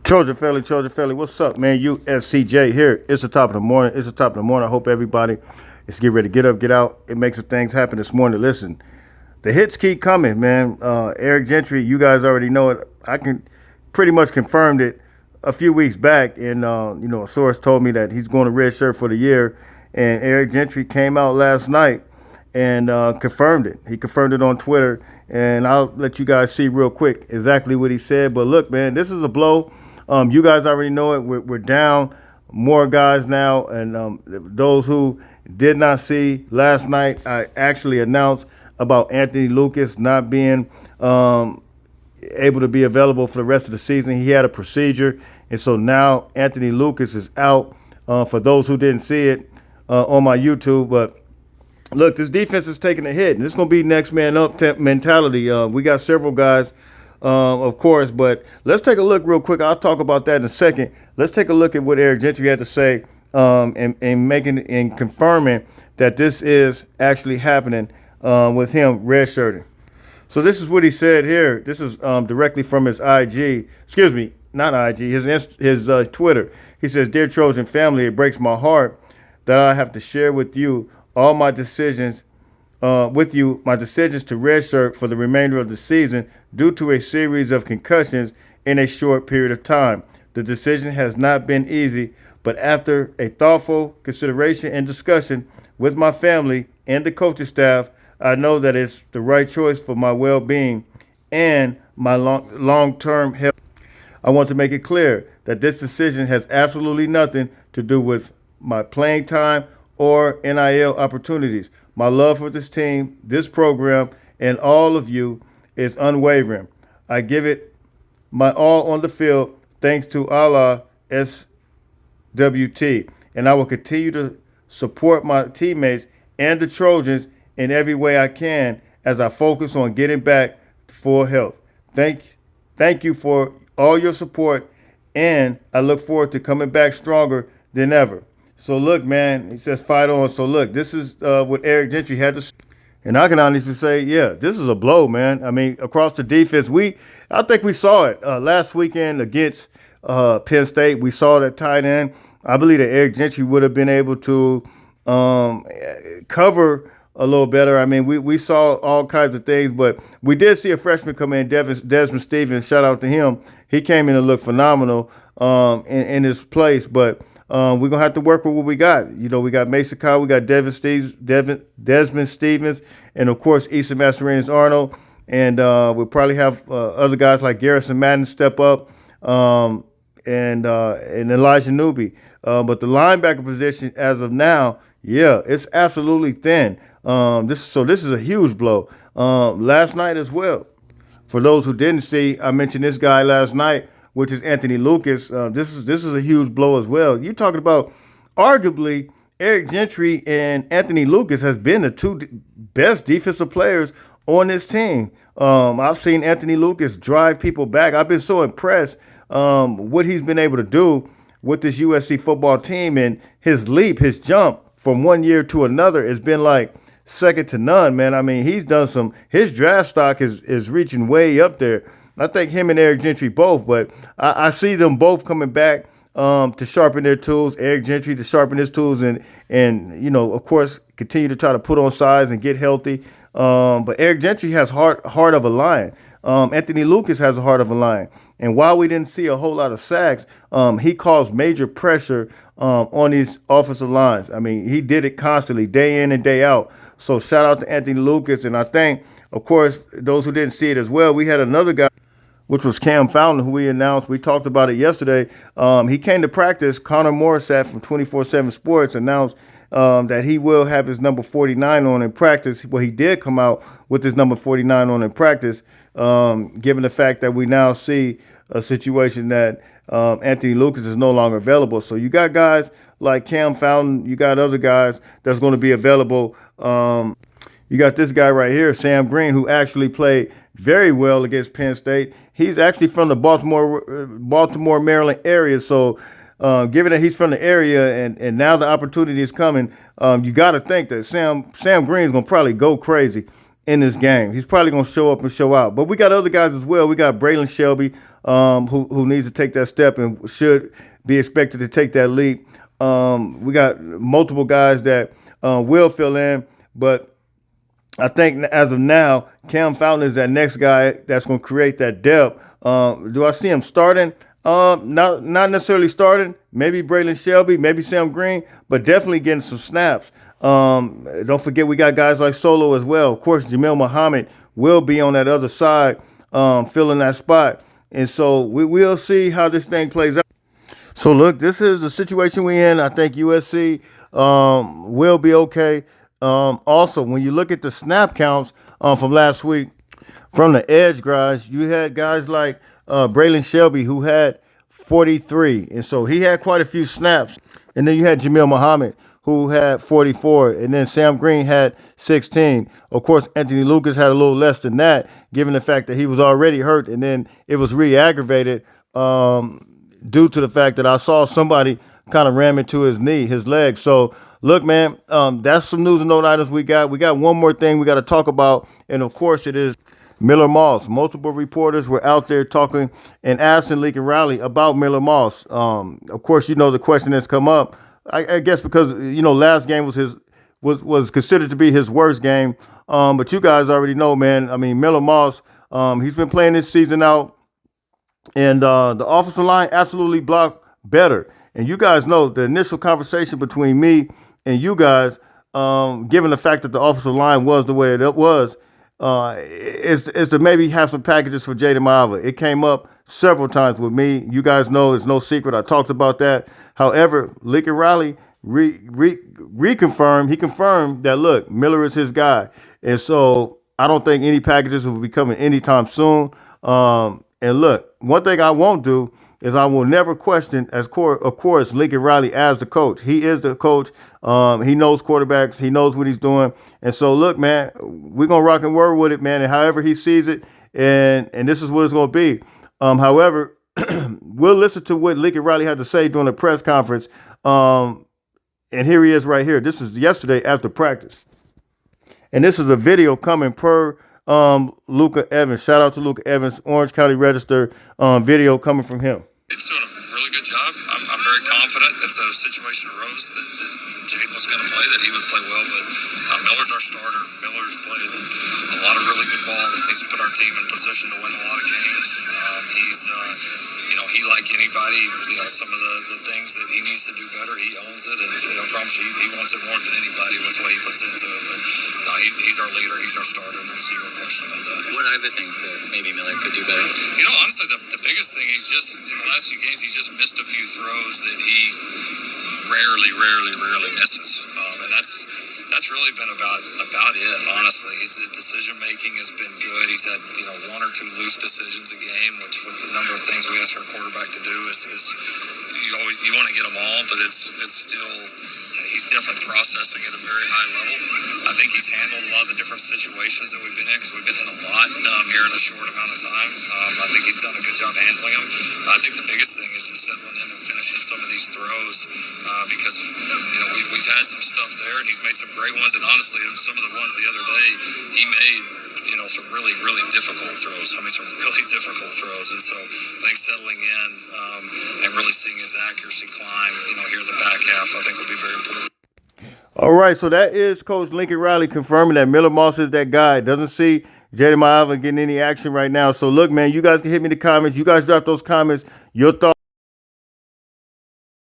Trojan Felly, what's up, man? USCJ here. It's the top of the morning. I hope everybody is getting ready to get up, get out, and make some things happen this morning. Listen, the hits keep coming, man. Eric Gentry, you guys already know it. I can pretty much confirmed it a few weeks back, and a source told me that he's going to red shirt for the year. And Eric Gentry came out last night and confirmed it. He confirmed it on Twitter, and I'll let you guys see real quick exactly what he said. But look, man, this is a blow. You guys already know it. We're down more guys now, and those who did not see last night, I actually announced about Anthony Lucas not being able to be available for the rest of the season. He had a procedure, and so now Anthony Lucas is out. For those who didn't see it on my YouTube, but look, this defense is taking a hit, and this is going to be next man up mentality. We got several guys, of course, but let's take a look real quick. I'll talk about that in a second. Let's take a look at what Eric Gentry had to say and making and confirming that this is actually happening with him redshirting. So this is what he said here. This is directly from his IG. Excuse me, not IG. His Twitter. He says, "Dear Trojan family, it breaks my heart that I have to share with you all my decisions." My decisions to redshirt for the remainder of the season due to a series of concussions in a short period of time. The decision has not been easy, but after a thoughtful consideration and discussion with my family and the coaching staff, I know that it's the right choice for my well-being and my long-term health. I want to make it clear that this decision has absolutely nothing to do with my playing time or NIL opportunities. My love for this team, this program, and all of you is unwavering. I give it my all on the field thanks to Allah SWT, and I will continue to support my teammates and the Trojans in every way I can as I focus on getting back to full health. Thank you for all your support, and I look forward to coming back stronger than ever. So look, man, he says fight on. So look, this is what Eric Gentry had to say. And I can honestly say, yeah, this is a blow, man. I mean, across the defense, I think we saw it last weekend against Penn State. We saw that tight end. I believe that Eric Gentry would have been able to cover a little better. I mean, we saw all kinds of things, but we did see a freshman come in, Desmond Stevens. Shout out to him. He came in and looked phenomenal in his place, but we're going to have to work with what we got. You know, we got Mason Kyle, we got Desmond Stevens, and, of course, Issa Mascarenas-Arnold. And we'll probably have other guys like Garrison Madden step up and Elijah Newby. But the linebacker position as of now, yeah, it's absolutely thin. This is a huge blow. Last night as well. For those who didn't see, I mentioned this guy last night, which is Anthony Lucas. This is a huge blow as well. You're talking about arguably Eric Gentry and Anthony Lucas has been the two best defensive players on this team. I've seen Anthony Lucas drive people back. I've been so impressed what he's been able to do with this USC football team, and his leap, his jump from one year to another has been like second to none, man. I mean, he's done his draft stock is reaching way up there. I think him and Eric Gentry both, but I see them both coming back to sharpen their tools. Eric Gentry to sharpen his tools and of course, continue to try to put on size and get healthy. But Eric Gentry has heart of a lion. Anthony Lucas has a heart of a lion. And while we didn't see a whole lot of sacks, he caused major pressure on these offensive lines. I mean, he did it constantly, day in and day out. So shout out to Anthony Lucas. And I think, of course, those who didn't see it as well, we had another guy, which was Cam Fountain, who we announced. We talked about it yesterday. He came to practice. Connor Morissette from 24/7 Sports announced that he will have his number 49 on in practice. Well, he did come out with his number 49 on in practice, given the fact that we now see a situation that Anthony Lucas is no longer available. So you got guys like Cam Fountain. You got other guys that's going to be available. You got this guy right here, Sam Green, who actually played very well against Penn State. He's actually from the Baltimore, Maryland area. So given that he's from the area and now the opportunity is coming, you got to think that Sam Green is going to probably go crazy in this game. He's probably going to show up and show out. But we got other guys as well. We got Braylon Shelby, who needs to take that step and should be expected to take that leap. We got multiple guys that will fill in, but I think as of now, Cam Fountain is that next guy that's going to create that depth. Do I see him starting? Not necessarily starting. Maybe Braylon Shelby, maybe Sam Green, but definitely getting some snaps. Don't forget we got guys like Solo as well. Of course, Jamil Muhammad will be on that other side, filling that spot. And so we will see how this thing plays out. So look, this is the situation we're in. I think USC will be okay. Also, when you look at the snap counts from last week, from the edge guys, you had guys like Braylon Shelby who had 43, and so he had quite a few snaps. And then you had Jamil Muhammad who had 44, and then Sam Green had 16. Of course, Anthony Lucas had a little less than that, given the fact that he was already hurt, and then it was re-aggravated due to the fact that I saw somebody kind of ram into his knee, his leg. So look, man, that's some news and note items we got. We got one more thing we got to talk about, and of course it is Miller Moss. Multiple reporters were out there talking and asking Lincoln Riley about Miller Moss. Of course, you know the question that's come up. I guess because last game was considered to be his worst game. But you guys already know, man. I mean, Miller Moss, he's been playing this season out, and the offensive line absolutely blocked better. And you guys know the initial conversation between me and you guys, given the fact that the offensive line was the way it was, is to maybe have some packages for Jaden Maiava. It came up several times with me. You guys know it's no secret. I talked about that. However, Lincoln Riley reconfirmed. He confirmed that, look, Miller is his guy. And so I don't think any packages will be coming anytime soon. And look, one thing I won't do is I will never question, of course, Lincoln Riley as the coach. He is the coach. He knows quarterbacks. He knows what he's doing. And so, look, man, we're going to rock and roll with it, man, and however he sees it, and this is what it's going to be. However, we'll listen to what Lincoln Riley had to say during the press conference, and here he is right here. This is yesterday after practice. And this is a video coming per Luca Evans. Shout out to Luca Evans, Orange County Register video coming from him. It's doing a really good job. I'm very confident if the situation arose that Jaden was going to play, that he would play well. But Miller's our starter. Miller's played a lot of really good ball. He's put our team in position to win a lot of games. He like anybody, some of the things that he needs to do better, he owns it, and I promise you, he wants it more than anybody with what he puts into it. But he's our leader, he's our starter. There's zero question about that. What are the things that maybe Miller could do better? Honestly, the biggest thing, he's just, in the last few games, he's just missed a few throws that he rarely misses. And that's really been about it, honestly. His decision making has been good. He's had one or two loose decisions a game, which with the number of things we ask our quarterback to do is you want to get them all, but it's still, he's definitely processing at a very high level. I think he's handled a lot of the different situations that we've been in, because we've been in a lot here in a short amount of time. I think he's done a good job handling them. I think the biggest thing is just settling in and finishing some of these throws, because we've had some stuff there, and he's made some great ones. And honestly, some of the ones the other day, he made some really difficult throws. Some really difficult throws. And so I think settling in and really seeing his accuracy climb, here in the back half, I think will be very important. All right, so that is Coach Lincoln Riley confirming that Miller Moss is that guy. Doesn't see Jaden Maiava getting any action right now. So look, man, you guys can hit me in the comments. You guys drop those comments. Your thoughts.